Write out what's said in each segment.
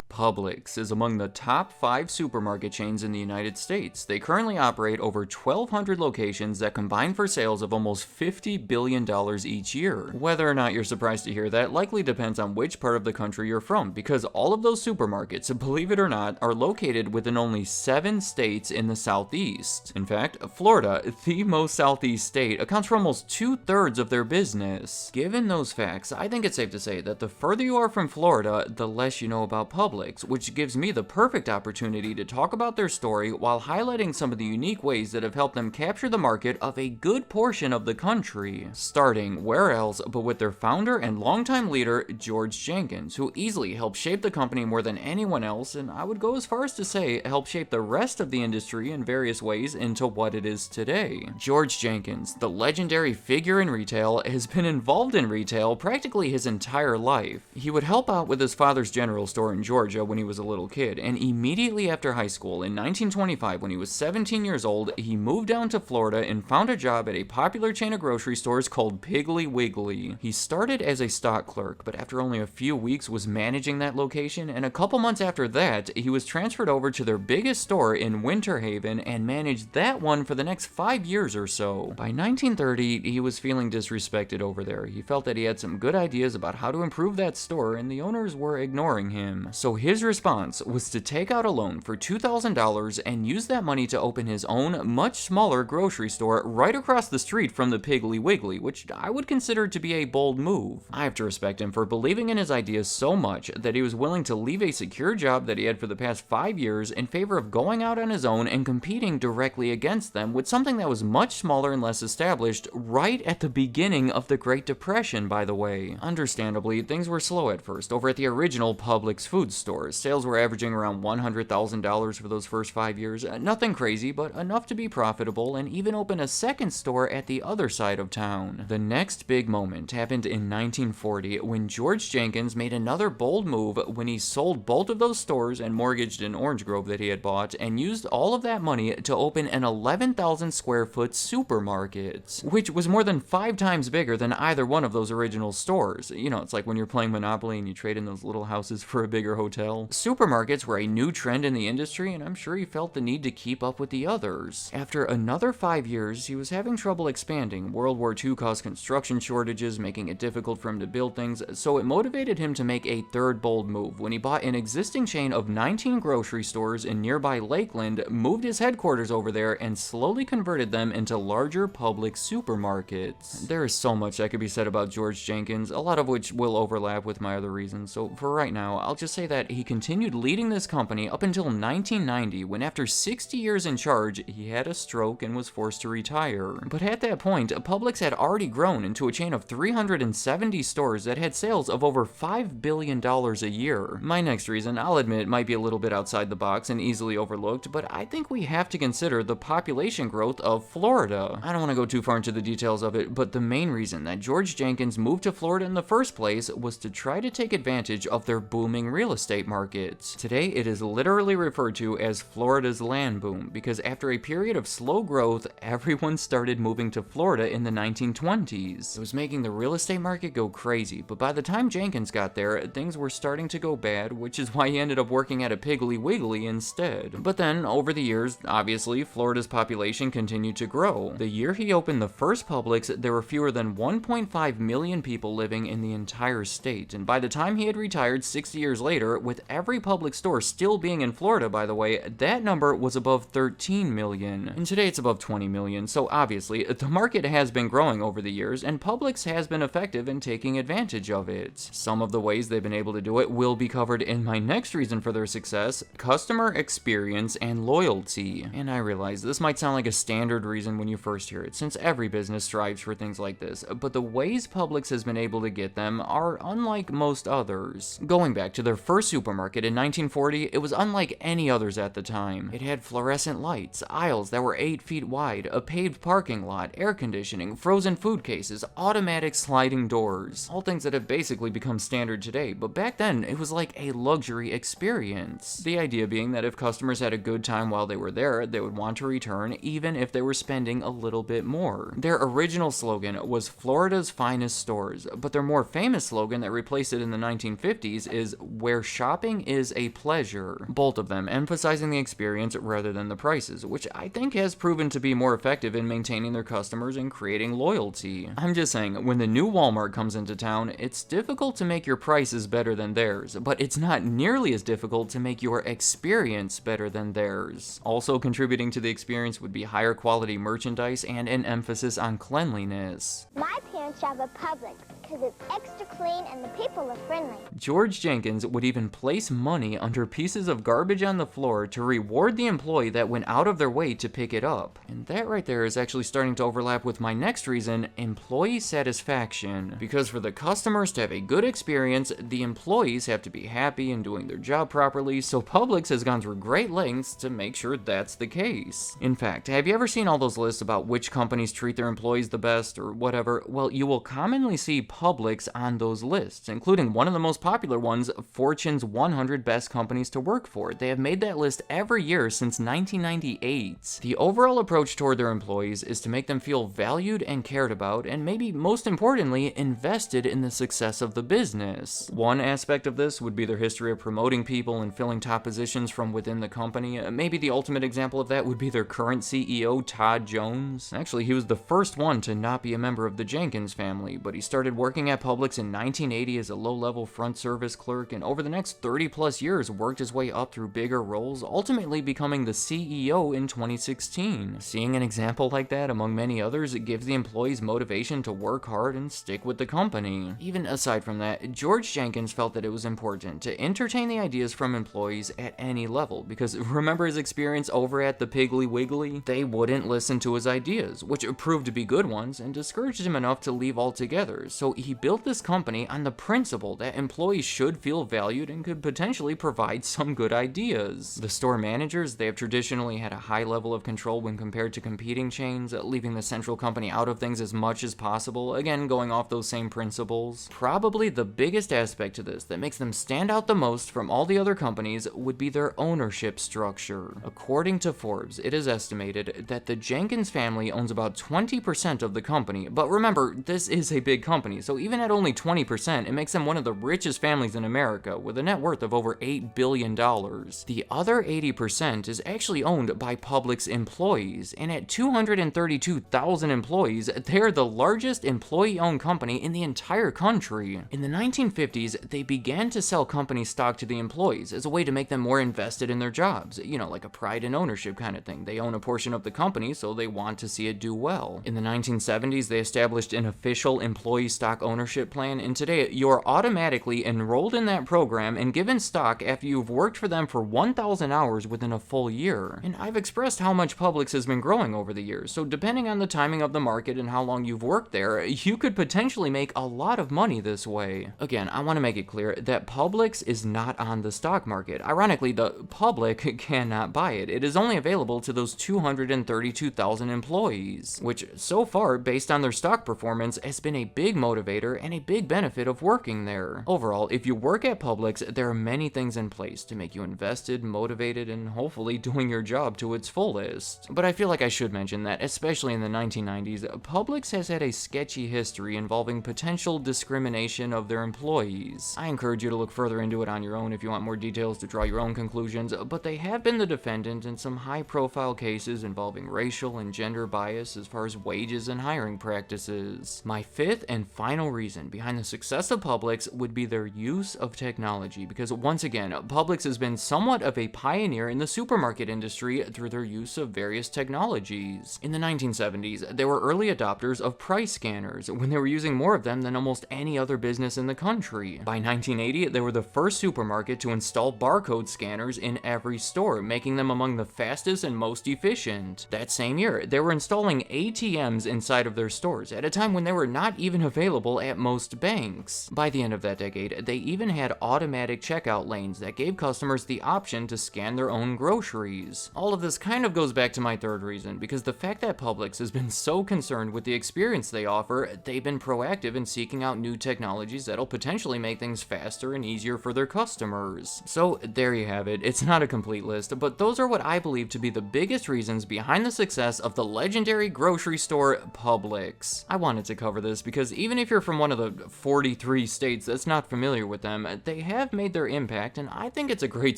Publix is among the top 5 supermarket chains in the United States. They currently operate over 1,200 locations that combine for sales of almost $50 billion each year. Whether or not you're surprised to hear that likely depends on which part of the country you're from, because all of those supermarkets, believe it or not, are located within only 7 states in the Southeast. In fact, Florida, the most Southeast state, accounts for almost 2/3 of their business. Given those facts, I think it's safe to say that the further you are from Florida, the less you know about Publix, which gives me the perfect opportunity to talk about their story while highlighting some of the unique ways that have helped them capture the market of a good portion of the country. Starting where else but with their founder and longtime leader, George Jenkins, who easily helped shape the company more than anyone else, and I would go as far as to say helped shape the rest of the industry in various ways into what it is today. George Jenkins, the legendary figure in retail, has been involved in retail practically his entire life. He would help out with his father's general store in Georgia when he was a little kid, and immediately after high school in 1925, when he was 17 years old, he moved down to Florida and found a job at a popular chain of grocery stores called Piggly Wiggly. He started as a stock clerk, but after only a few weeks was managing that location, and a couple months after that, he was transferred over to their biggest store in Winter Haven and managed that one for the next 5 years or so. By 1930, he was feeling disrespected over there. He felt that he had some good ideas about how to improve that store, and the owners were ignoring him. So his response was to take out a loan for $2,000 and use that money to open his own, much smaller grocery store right across the street from the Piggly Wiggly, which I would consider to be a bold move. I have to respect him for believing in his ideas so much that he was willing to leave a secure job that he had for the past 5 years in favor of going out on his own and competing directly against them with something that was much smaller and less established right at the beginning of the Great Depression, by the way. Understandably, things were slow at first over at the original Publix food stores. Sales were averaging around $100,000 for those first 5 years. Nothing crazy, but enough to be profitable and even open a second store at the other side of town. The next big moment happened in 1940 when George Jenkins made another bold move when he sold both of those stores and mortgaged an orange grove that he had bought and used all of that money to open an 11,000 square foot supermarket, which was more than 5 times bigger than either one of those original stores. You know, it's like when you're playing Monopoly and you trade in those little houses for a bigger hotel. Supermarkets were a new trend in the industry, and I'm sure he felt the need to keep up with the others. After another 5 years, he was having trouble expanding. World War II caused construction shortages, making it difficult for him to build things, so it motivated him to make a third bold move when he bought an existing chain of 19 grocery stores in nearby Lakeland, moved his headquarters over there, and slowly converted them into larger public supermarkets. There is so much that could be said about George Jenkins, a lot of which will overlap with my other reasons, so for right now, I'll just say that he continued leading this company up until 1990, when after 60 years in charge, he had a stroke and was forced to retire. But at that point, Publix had already grown into a chain of 370 stores that had sales of over $5 billion a year. My next reason, I'll admit, might be a little bit outside the box and easily overlooked, but I think we have to consider the population growth of Florida. I don't want to go too far into the details of it, but the main reason that George Jenkins moved to Florida in the first place was to try to take advantage of their booming real estate markets. Today, it is literally referred to as Florida's land boom, because after a period of slow growth, everyone started moving to Florida in the 1920s. It was making the real estate market go crazy, but by the time Jenkins got there, things were starting to go bad, which is why he ended up working at a Piggly Wiggly instead. But then, over the years, obviously, Florida's population continued to grow. The year he opened the first Publix, there were fewer than 1.5 million people living in the entire state, and by the time he had retired 60 years later, with every Publix store still being in Florida, by the way, that number was above 13 million. And today it's above 20 million, so obviously, the market has been growing over the years, and Publix has been effective in taking advantage of it. Some of the ways they've been able to do it will be covered in my next reason for their success: customer experience and loyalty. And I realize this might sound like a standard reason when you first hear it, since every business strives for things like this, but the ways Publix has been able to get them are unlike most others. Going back to their first supermarket in 1940, it was unlike any others at the time. It had fluorescent lights, aisles that were 8 feet wide, a paved parking lot, air conditioning, frozen food cases, automatic sliding doors. All things that have basically become standard today, but back then it was like a luxury experience. The idea being that if customers had a good time while they were there, they would want to return even if they were spending a little bit more. Their original slogan was Florida's finest stores, but their more famous slogan that replaced it in the 1950s is where shopping is a pleasure. Both of them emphasizing the experience rather than the prices, which I think has proven to be more effective in maintaining their customers and creating loyalty. I'm just saying, when the new Walmart comes into town, it's difficult to make your prices better than theirs, but it's not nearly as difficult to make your experience better than theirs. Also contributing to the experience would be higher quality merchandise and an emphasis on cleanliness. My parents shop at Publix because it's extra clean and the people are friendly. George Jenkins would even place money under pieces of garbage on the floor to reward the employee that went out of their way to pick it up. And that right there is actually starting to overlap with my next reason, employee satisfaction. Because for the customers to have a good experience, the employees have to be happy and doing their job properly, so Publix has gone through great lengths to make sure that's the case. In fact, have you ever seen all those lists about which companies treat their employees the best or whatever? Well, you will commonly see Publix on those lists, including one of the most popular ones, Fortune's 100 Best Companies to Work For. They have made that list every year since 1998. The overall approach toward their employees is to make them feel valued and cared about, and maybe most importantly, invested in the success of the business. One aspect of this would be their history of promoting people and filling top positions from within the company. Maybe the ultimate example of that would be their current CEO, Todd Jones. Actually, he was the first one to not be a member of the Jenkins family, but he started working at Publix in 1980 as a low-level front service clerk, and over the next 30 plus years worked his way up through bigger roles, ultimately becoming the CEO in 2016. Seeing an example like that among many others, it gives the employees motivation to work hard and stick with the company. Even aside from that, George Jenkins felt that it was important to entertain the ideas from employees at any level, because remember his experience over at the Piggly Wiggly? They wouldn't listen to his ideas, which proved to be good ones, and discouraged him enough to leave altogether. So he built this company on the principle that employees should feel valued and could potentially provide some good ideas. The store managers, they have traditionally had a high level of control when compared to competing chains, leaving the central company out of things as much as possible, again going off those same principles. Probably the biggest aspect to this that makes them stand out the most from all the other companies would be their ownership structure. According to Forbes, it is estimated that the Jenkins family owns about 20% of the company, but remember, this is a big company, so even at only 20%, it makes them one of the richest families in America, with a net worth of over $8 billion. The other 80% is actually owned by Publix employees, and at 232,000 employees, they're the largest employee-owned company in the entire country. In the 1950s, they began to sell company stock to the employees as a way to make them more invested in their jobs, you know, like a pride and ownership kind of thing. They own a portion of the company, so they want to see it do well. In the 1970s, they established an official employee stock ownership plan, and today you're automatically enrolled in that program and given stock after you've worked for them for 1,000 hours within a full year. And I've expressed how much Publix has been growing over the years, so depending on the timing of the market and how long you've worked there, you could potentially make a lot of money this way. Again, I want to make it clear that Publix is not on the stock market. Ironically, the public cannot buy it. It is only available to those 232,000 employees, which so far, based on their stock performance, has been a big motivator and a big benefit of working there. Overall, if you work at Publix, there are many things in place to make you invested, motivated, and hopefully doing your job to its fullest. But I feel like I should mention that, especially in the 1990s, Publix has had a sketchy history involving potential discrimination of their employees. I encourage you to look further into it on your own if you want more details to draw your own conclusions, but they have been the defendant in some high-profile cases involving racial and gender bias as far as wages and hiring practices. My fifth and final reason behind the success of Publix would be their use of technology, because once again, Publix has been somewhat of a pioneer in the supermarket industry through their use of various technologies. In the 1970s, they were early adopters of price scanners, when they were using more of them than almost any other business in the country. By 1980, they were the first supermarket to install barcode scanners in every store, making them among the fastest and most efficient. That same year, they were installing ATMs inside of their stores, at a time when they were not even available at most banks. By the end of that decade, they even had automatic checkout lanes that gave customers the option to scan their own groceries. All of this kind of goes back to my third reason, because the fact that Publix has been so concerned with the experience they offer, they've been proactive in seeking out new technologies that'll potentially make things faster and easier for their customers. So there you have it. It's not a complete list, but those are what I believe to be the biggest reasons behind the success of the legendary grocery store Publix. I wanted to cover this because even if you're from one of the 43 states that's not familiar with them, they have made their impact, and I think it's a great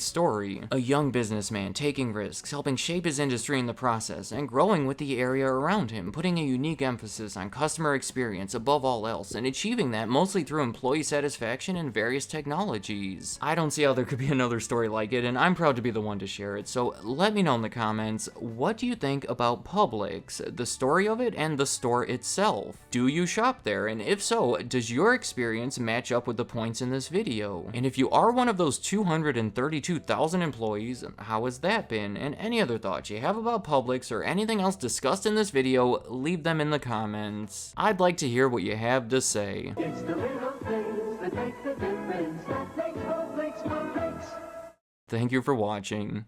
story. A young businessman taking risks, helping shape his industry in the process, and growing with the area around him, putting a unique emphasis on customer experience above all else, and achieving that mostly through employee satisfaction and various technologies. I don't see how there could be another story like it, and I'm proud to be the one to share it, so let me know in the comments, what do you think about Publix, the story of it, and the store itself? Do you shop there? And if so, does your experience match up with the points in this video? And if you are one of those 232,000 employees, how has that been? And any other thoughts you have about Publix or anything else discussed in this video, leave them in the comments. I'd like to hear what you have to say. It's the little things that make the difference, that makes Publix Publix. Thank you for watching.